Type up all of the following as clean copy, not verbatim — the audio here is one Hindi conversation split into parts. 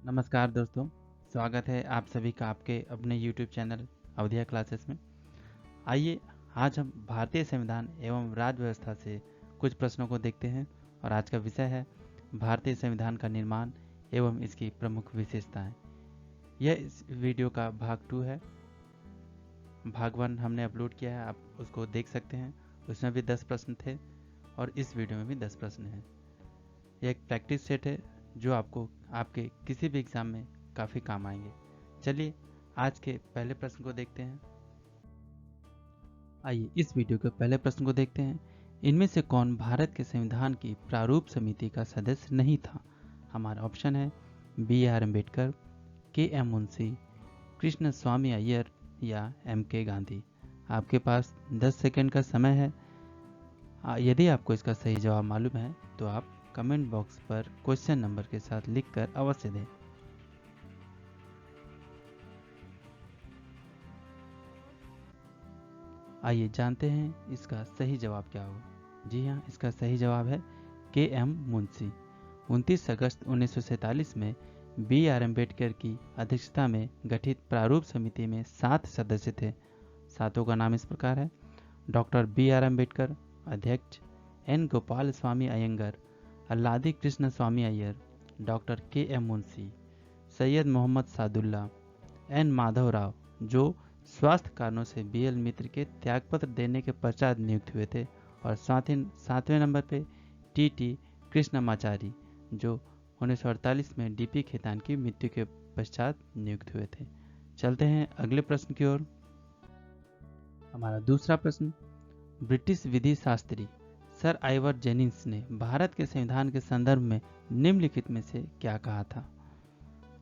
नमस्कार दोस्तों, स्वागत है आप सभी का आपके अपने YouTube चैनल अवधिया क्लासेस में। आइए आज हम भारतीय संविधान एवं राज्य व्यवस्था से कुछ प्रश्नों को देखते हैं और आज का विषय है भारतीय संविधान का निर्माण एवं इसकी प्रमुख विशेषताएं। यह इस वीडियो का भाग 2 है। भाग 1 हमने अपलोड किया है, आप उसको देख सकते हैं। उसमें भी 10 प्रश्न थे और इस वीडियो में भी 10 प्रश्न हैं। यह एक प्रैक्टिस सेट है जो आपको आपके किसी भी एग्जाम में काफ़ी काम आएंगे। चलिए आज के पहले प्रश्न को देखते हैं। आइए इस वीडियो के पहले प्रश्न को देखते हैं। इनमें से कौन भारत के संविधान की प्रारूप समिति का सदस्य नहीं था? हमारा ऑप्शन है B.R. अम्बेडकर, K.M. मुंशी, कृष्ण स्वामी अय्यर या M.K. गांधी। आपके पास 10 सेकंड का समय है। यदि आपको इसका सही जवाब मालूम है तो आप कमेंट बॉक्स पर क्वेश्चन नंबर के साथ लिखकर अवश्य दें। आइए जानते हैं इसका सही जवाब क्या होगा। जी हाँ, इसका सही जवाब है K.M. मुंशी। 29 अगस्त 1947 में B.R. अम्बेडकर की अध्यक्षता में गठित प्रारूप समिति में 7 सदस्य थे। सातों का नाम इस प्रकार है: डॉक्टर B.R. अम्बेडकर अध्यक्ष, N. Gopal Swami Ayyangar, Alladi Krishna Swami Iyer, doctor K.M. Munshi, Syed Mohammad Saadulla, N. Madhav Rao जो स्वास्थ्य कारणों से B.L. मित्र के त्यागपत्र देने के पश्चात नियुक्त हुए थे, और सातवें नंबर पे T.T. कृष्णमाचारी जो 1948 में D.P. खेतान की मृत्यु के पश्चात नियुक्त हुए थे। चलते हैं अगले प्रश्न की ओर। हमारा दूसरा प्रश्न, ब्रिटिश विधि शास्त्री सर आइवर जेनिंग्स ने भारत के संविधान के संदर्भ में निम्नलिखित में से क्या कहा था?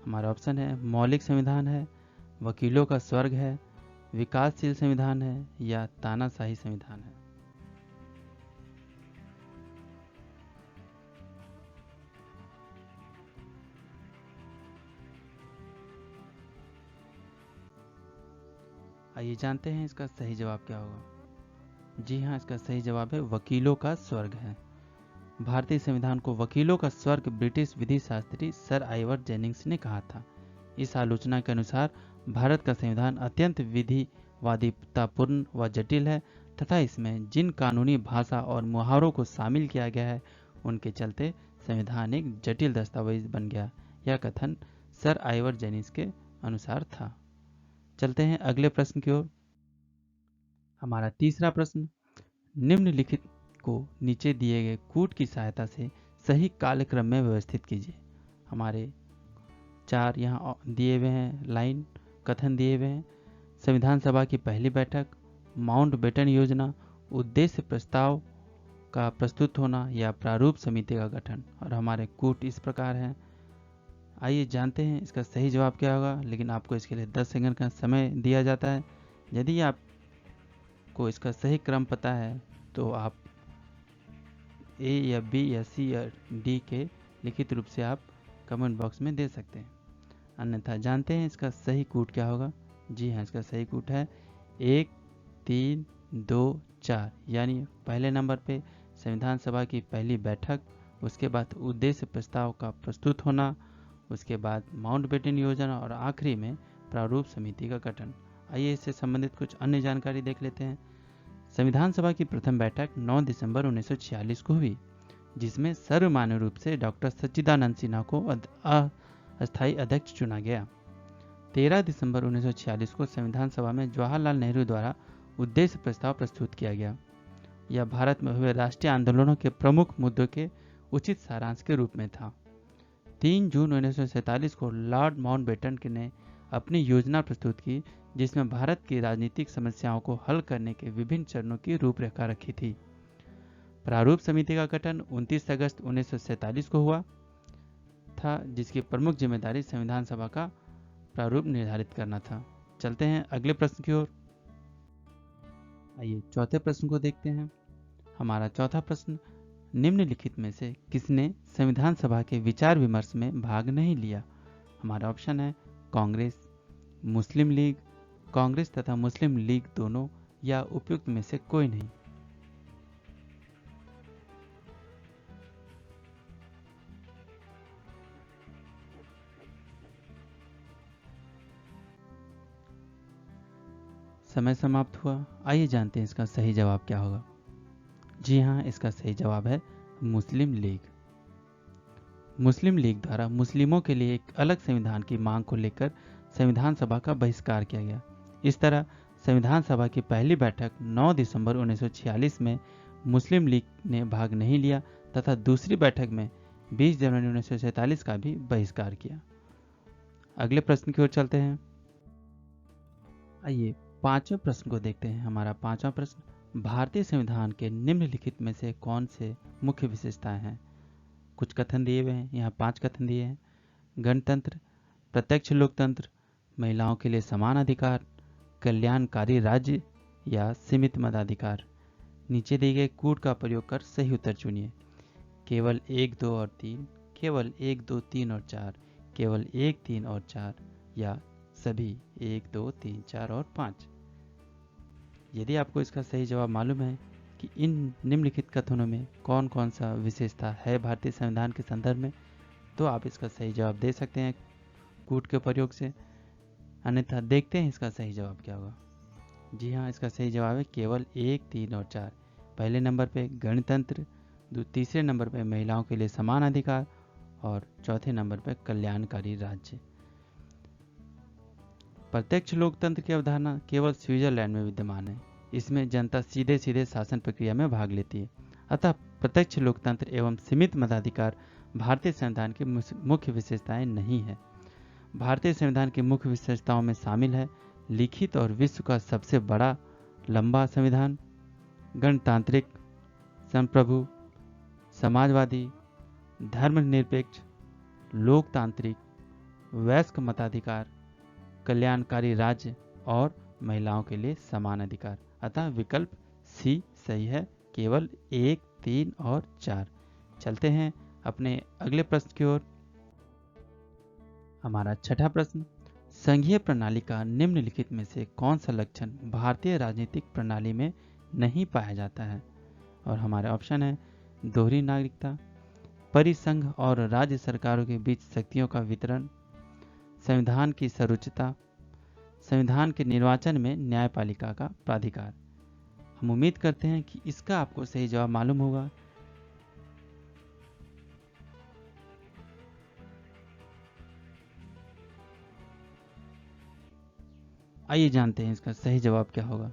हमारा ऑप्शन है मौलिक संविधान है, वकीलों का स्वर्ग है, विकासशील संविधान है या तानाशाही संविधान है। आइए जानते हैं इसका सही जवाब क्या होगा। जी हाँ, इसका सही जवाब है वकीलों का स्वर्ग है। भारतीय संविधान को वकीलों का स्वर्ग ब्रिटिश विधि शास्त्री सर आइवर जेनिंग्स ने कहा था। इस आलोचना के अनुसार भारत का संविधान अत्यंत विधिवादितापूर्ण व जटिल है तथा इसमें जिन कानूनी भाषा और मुहावरों को शामिल किया गया है उनके चलते संविधान एक जटिल दस्तावेज बन गया। यह कथन सर आइवर जेनिंग्स के अनुसार था। चलते हैं अगले प्रश्न की ओर। हमारा तीसरा प्रश्न, निम्नलिखित को नीचे दिए गए कूट की सहायता से सही कालक्रम में व्यवस्थित कीजिए। हमारे 4 यहाँ दिए हुए हैं, लाइन कथन दिए हुए हैं। संविधान सभा की पहली बैठक, माउंटबेटन योजना, उद्देश्य प्रस्ताव का प्रस्तुत होना या प्रारूप समिति का गठन। और हमारे कूट इस प्रकार हैं। आइए जानते हैं इसका सही जवाब क्या होगा, लेकिन आपको इसके लिए 10 सेकंड का समय दिया जाता है। यदि आपको इसका सही क्रम पता है तो आप A या B या C या D के लिखित रूप से आप कमेंट बॉक्स में दे सकते हैं। अन्यथा जानते हैं इसका सही कूट क्या होगा। जी हाँ, इसका सही कूट है 1 3 2 4, यानी पहले नंबर पे संविधान सभा की पहली बैठक, उसके बाद उद्देश्य प्रस्ताव का प्रस्तुत होना, उसके बाद माउंटबेटन योजना और आखिरी में प्रारूप समिति का गठन। आइए इससे संबंधित कुछ अन्य जानकारी देख लेते हैं। संविधान सभा की प्रथम बैठक 9 दिसंबर 1946 को हुई, जिसमें सर्वमान्य रूप से डॉक्टर सच्चिदानंद सिन्हा को अस्थायी अध्यक्ष चुना गया। 13 दिसंबर 1946 को संविधान सभा में जवाहरलाल नेहरू द्वारा उद्देश्य प्रस्ताव प्रस्तुत किया गया। यह भारत में हुए राष्ट्रीय आंदोलनों के प्रमुख मुद्दों के उचित सारांश के रूप में था। 3 जून 1947 को लॉर्ड माउंटबेटन ने अपनी योजना प्रस्तुत की, जिसमें भारत की राजनीतिक समस्याओं को हल करने के विभिन्न चरणों की रूपरेखा रखी थी। प्रारूप समिति का गठन 29 अगस्त 1947 को हुआ था, जिसकी प्रमुख जिम्मेदारी संविधान सभा का प्रारूप निर्धारित करना था। चलते हैं अगले प्रश्न की ओर। आइए चौथे प्रश्न को देखते हैं। हमारा चौथा प्रश्न, निम्नलिखित में से किसने संविधान सभा के विचार विमर्श में भाग नहीं लिया? हमारा ऑप्शन है कांग्रेस, मुस्लिम लीग, कांग्रेस तथा मुस्लिम लीग दोनों, या उपयुक्त में से कोई नहीं। समय समाप्त हुआ। आइए जानते हैं इसका सही जवाब क्या होगा। जी हाँ, इसका सही जवाब है मुस्लिम लीग। मुस्लिम लीग द्वारा मुस्लिमों के लिए एक अलग संविधान की मांग को लेकर संविधान सभा का बहिष्कार किया गया। इस तरह संविधान सभा की पहली बैठक 9 दिसंबर 1946 में मुस्लिम लीग ने भाग नहीं लिया तथा दूसरी बैठक में 20 जनवरी 1947 का भी बहिष्कार किया। अगले प्रश्न की ओर चलते हैं। आइए पांचवें प्रश्न को देखते हैं। हमारा पांचवा प्रश्न, भारतीय संविधान के निम्नलिखित में से कौन से मुख्य विशेषताएं हैं? कुछ कथन दिए हुए हैं, यहाँ 5 कथन दिए हैं। गणतंत्र, प्रत्यक्ष लोकतंत्र, महिलाओं के लिए समान अधिकार, कल्याणकारी राज्य या सीमित मताधिकार। नीचे दिए गए कूट का प्रयोग कर सही उत्तर चुनिए। केवल 1, 2 और 3, केवल 1, 2, 3 और 4, केवल 1, 3 और 4 या सभी 1, 2, 3, 4 और 5। यदि आपको इसका सही जवाब मालूम है कि इन निम्नलिखित कथनों में कौन कौन सा विशेषता है भारतीय संविधान के संदर्भ में, तो आप इसका सही जवाब दे सकते हैं कूट के प्रयोग से। अन्यथा देखते हैं इसका सही जवाब क्या होगा। जी हाँ, इसका सही जवाब है केवल 1, 3 और 4। पहले नंबर पे गणतंत्र, तीसरे नंबर पे महिलाओं के लिए समान अधिकार और चौथे नंबर पे कल्याणकारी राज्य। प्रत्यक्ष लोकतंत्र की अवधारणा केवल स्विट्जरलैंड में विद्यमान है। इसमें जनता सीधे सीधे शासन प्रक्रिया में भाग लेती है। अतः प्रत्यक्ष लोकतंत्र एवं सीमित मताधिकार भारतीय संविधान की मुख्य विशेषताएं नहीं है। भारतीय संविधान की मुख्य विशेषताओं में शामिल है लिखित और विश्व का सबसे बड़ा लंबा संविधान, गणतांत्रिक, संप्रभु, समाजवादी, धर्मनिरपेक्ष, लोकतांत्रिक, वयस्क मताधिकार, कल्याणकारी राज्य और महिलाओं के लिए समान अधिकार। अतः विकल्प सी सही है, केवल 1, 3 और 4। चलते हैं अपने अगले प्रश्न की ओर। हमारा छठा प्रश्न, संघीय प्रणाली का निम्नलिखित में से कौन सा लक्षण भारतीय राजनीतिक प्रणाली में नहीं पाया जाता है? और हमारे ऑप्शन है दोहरी नागरिकता, परिसंघ और राज्य सरकारों के बीच शक्तियों का वितरण, संविधान की सर्वोच्चता, संविधान के निर्वाचन में न्यायपालिका का प्राधिकार। हम उम्मीद करते हैं कि इसका आपको सही जवाब मालूम होगा। आइए जानते हैं इसका सही जवाब क्या होगा।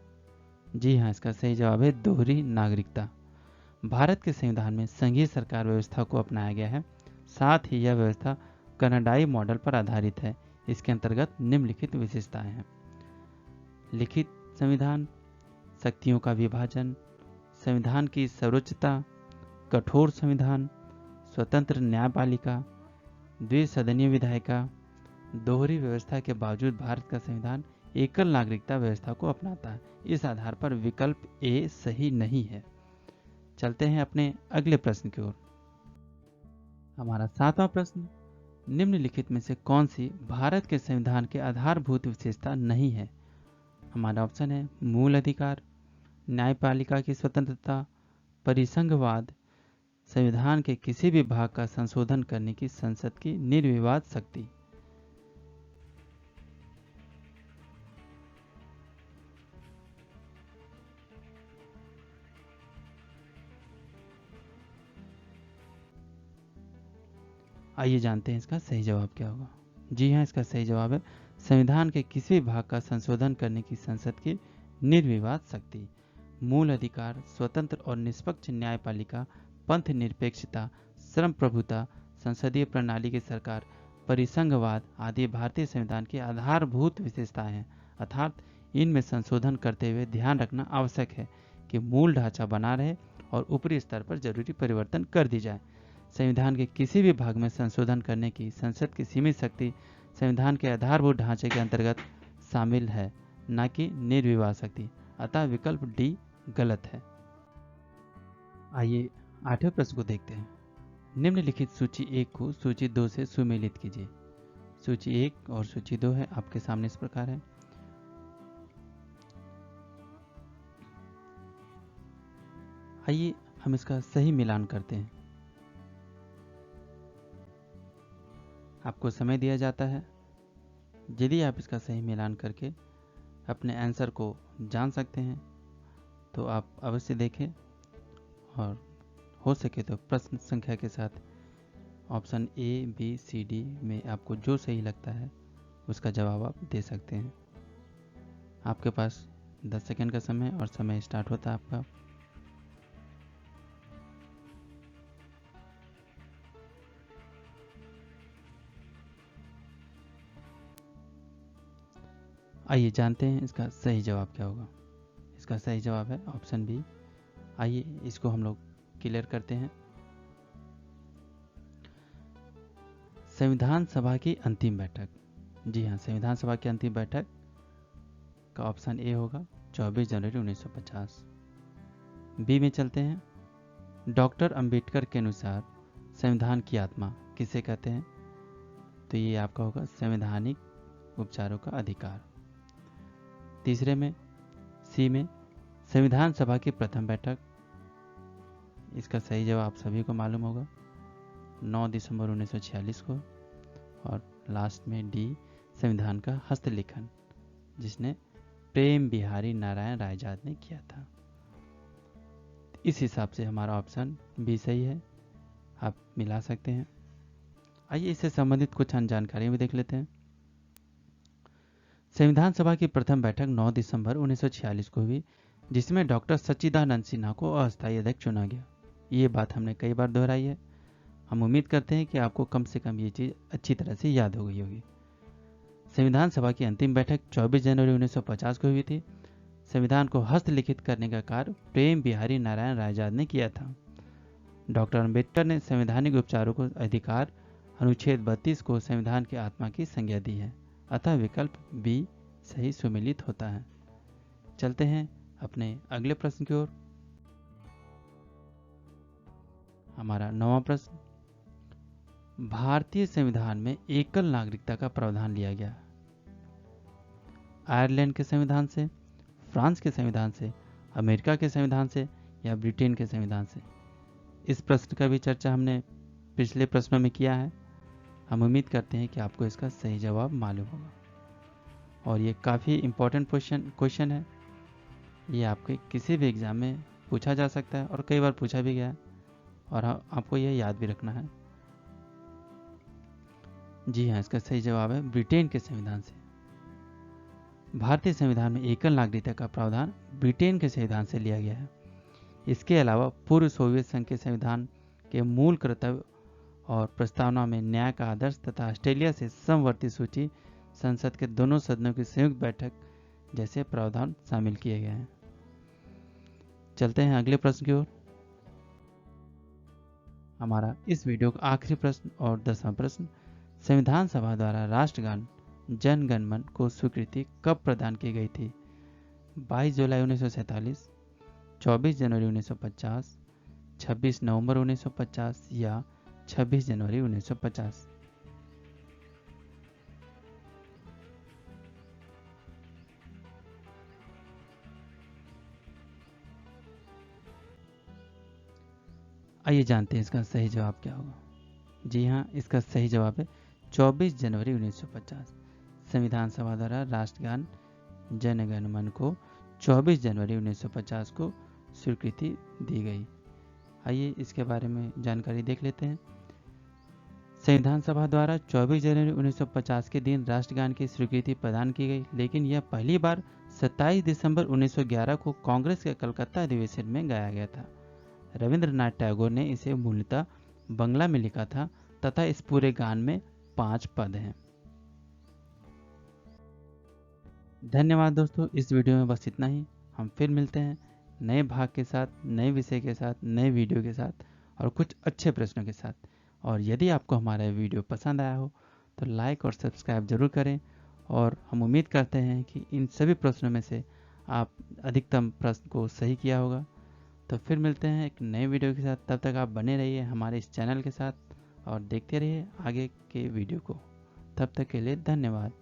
जी हाँ, इसका सही जवाब है दोहरी नागरिकता। भारत के संविधान में संघीय सरकार व्यवस्था को अपनाया गया है। साथ ही यह व्यवस्था कनाडाई मॉडल पर आधारित है। इसके अंतर्गत निम्नलिखित विशेषताएं हैं: लिखित संविधान, शक्तियों का विभाजन, संविधान की सर्वोच्चता, कठोर संविधान, स्वतंत्र न्यायपालिका, द्विसदनीय विधायिका। दोहरी व्यवस्था के बावजूद भारत का संविधान एकल नागरिकता व्यवस्था को अपनाता है। इस आधार पर विकल्प ए सही नहीं है। चलते हैं अपने अगले प्रश्न की ओर। हमारा सातवां प्रश्न, निम्नलिखित में से कौन सी भारत के संविधान के आधारभूत विशेषता नहीं है? हमारा ऑप्शन है मूल अधिकार, न्यायपालिका की स्वतंत्रता, परिसंघवाद, संविधान के किसी भी भाग का संशोधन करने की संसद की निर्विवाद शक्ति। आइए जानते हैं इसका सही जवाब क्या होगा। जी हाँ, इसका सही जवाब है संविधान के किसी भाग का संशोधन करने की संसद की निर्विवाद शक्ति। मूल अधिकार, स्वतंत्र और निष्पक्ष न्यायपालिका, पंथ निरपेक्षता, श्रम प्रभुता, संसदीय प्रणाली की सरकार, परिसंघवाद आदि भारतीय संविधान की आधारभूत विशेषताएं हैं। अर्थात इनमें संशोधन करते हुए ध्यान रखना आवश्यक है कि मूल ढांचा बना रहे और ऊपरी स्तर पर जरूरी परिवर्तन कर दी जाए। संविधान के किसी भी भाग में संशोधन करने की संसद की सीमित शक्ति संविधान के आधारभूत ढांचे के अंतर्गत शामिल है, न कि निर्विवाद शक्ति। अतः विकल्प डी गलत है। आइए आठवें प्रश्न को देखते हैं। निम्नलिखित सूची 1 को सूची 2 से सुमेलित कीजिए। सूची 1 और सूची 2 है आपके सामने इस प्रकार है। आइए हम इसका सही मिलान करते हैं। आपको समय दिया जाता है। यदि आप इसका सही मिलान करके अपने आंसर को जान सकते हैं, तो आप अवश्य देखें और हो सके तो प्रश्न संख्या के साथ option A, B, C, D में आपको जो सही लगता है उसका जवाब आप दे सकते हैं। आपके पास 10 सेकंड का समय और समय स्टार्ट होता है आपका। आइए जानते हैं इसका सही जवाब क्या होगा। इसका सही जवाब है ऑप्शन बी। आइए इसको हम लोग क्लियर करते हैं। संविधान सभा की अंतिम बैठक, जी हाँ, संविधान सभा की अंतिम बैठक का ऑप्शन ए होगा 24 जनवरी 1950। बी में चलते हैं। डॉक्टर अंबेडकर के अनुसार संविधान की आत्मा किसे कहते हैं? तो ये आपका होगा संवैधानिक उपचारों का अधिकार। तीसरे में सी में संविधान सभा की प्रथम बैठक, इसका सही जवाब आप सभी को मालूम होगा 9 दिसंबर 1946 को। और लास्ट में डी संविधान का हस्तलेखन, जिसने प्रेम बिहारी नारायण रायजाद ने किया था। इस हिसाब से हमारा ऑप्शन बी सही है, आप मिला सकते हैं। आइए इससे संबंधित कुछ अन्य जानकारियां भी देख लेते हैं। संविधान सभा की प्रथम बैठक 9 दिसंबर 1946 को हुई, जिसमें डॉक्टर सच्चिदानंद सिन्हा को अस्थायी अध्यक्ष चुना गया। ये बात हमने कई बार दोहराई है। हम उम्मीद करते हैं कि आपको कम से कम ये चीज़ अच्छी तरह से याद हो गई होगी। संविधान सभा की अंतिम बैठक 24 जनवरी 1950 को हुई थी। संविधान को हस्तलिखित करने का कार्य प्रेम बिहारी नारायण रायजाद ने किया था। डॉक्टर अंबेडकर ने संवैधानिक उपचारों को अधिकार अनुच्छेद 32 को संविधान की आत्मा की संज्ञा दी है, अतः विकल्प बी सही सुमेलित होता है। चलते हैं अपने अगले प्रश्न की ओर। हमारा 9वां प्रश्न, भारतीय संविधान में एकल नागरिकता का प्रावधान लिया गया। आयरलैंड के संविधान से, फ्रांस के संविधान से, अमेरिका के संविधान से या ब्रिटेन के संविधान से? इस प्रश्न का भी चर्चा हमने पिछले प्रश्नों में किया है। हम उम्मीद करते हैं कि आपको इसका सही जवाब मालूम होगा। और ये काफ़ी इम्पोर्टेंट क्वेश्चन है। ये आपके किसी भी एग्ज़ाम में पूछा जा सकता है और कई बार पूछा भी गया है, और आपको यह याद भी रखना है। जी हाँ, इसका सही जवाब है ब्रिटेन के संविधान से। भारतीय संविधान में एकल नागरिकता का प्रावधान ब्रिटेन के संविधान से लिया गया है। इसके अलावा पूर्व सोवियत संघ के संविधान के मूल कर्तव्य और प्रस्तावना में न्याय का आदर्श तथा ऑस्ट्रेलिया से समवर्ती सूची, संसद के दोनों सदनों की संयुक्त बैठक जैसे प्रावधान शामिल किए गए हैं। चलते हैं अगले प्रश्न की ओर। हमारा इस वीडियो का आखिरी प्रश्न और 10वां प्रश्न, संविधान सभा द्वारा राष्ट्रगान जन गण मन को स्वीकृति कब प्रदान की गई थी? 22 जुलाई 1947, 24 जनवरी 1950, 26 नवंबर 1950 या 26 जनवरी 1950? आइए जानते हैं इसका सही जवाब क्या होगा। जी हाँ, इसका सही जवाब है 24 जनवरी 1950। संविधान सभा द्वारा राष्ट्रगान जन गण मन को 24 जनवरी 1950 को स्वीकृति दी गई। आइए इसके बारे में जानकारी देख लेते हैं। संविधान सभा द्वारा 24 जनवरी 1950 के दिन राष्ट्रगान की स्वीकृति प्रदान की गई, लेकिन यह पहली बार 27 दिसंबर 1911 को कांग्रेस के कलकत्ता अधिवेशन में गाया गया था। रविंद्रनाथ टैगोर ने इसे मूलतः बंगला में लिखा था तथा इस पूरे गान में 5 पद हैं। धन्यवाद दोस्तों, इस वीडियो में बस इतना ही। हम फिर मिलते हैं नए भाग के साथ, नए विषय के साथ, नए वीडियो के साथ और कुछ अच्छे प्रश्नों के साथ। और यदि आपको हमारा वीडियो पसंद आया हो तो लाइक और सब्सक्राइब जरूर करें। और हम उम्मीद करते हैं कि इन सभी प्रश्नों में से आप अधिकतम प्रश्न को सही किया होगा। तो फिर मिलते हैं एक नए वीडियो के साथ। तब तक आप बने रहिए हमारे इस चैनल के साथ और देखते रहिए आगे के वीडियो को। तब तक के लिए धन्यवाद।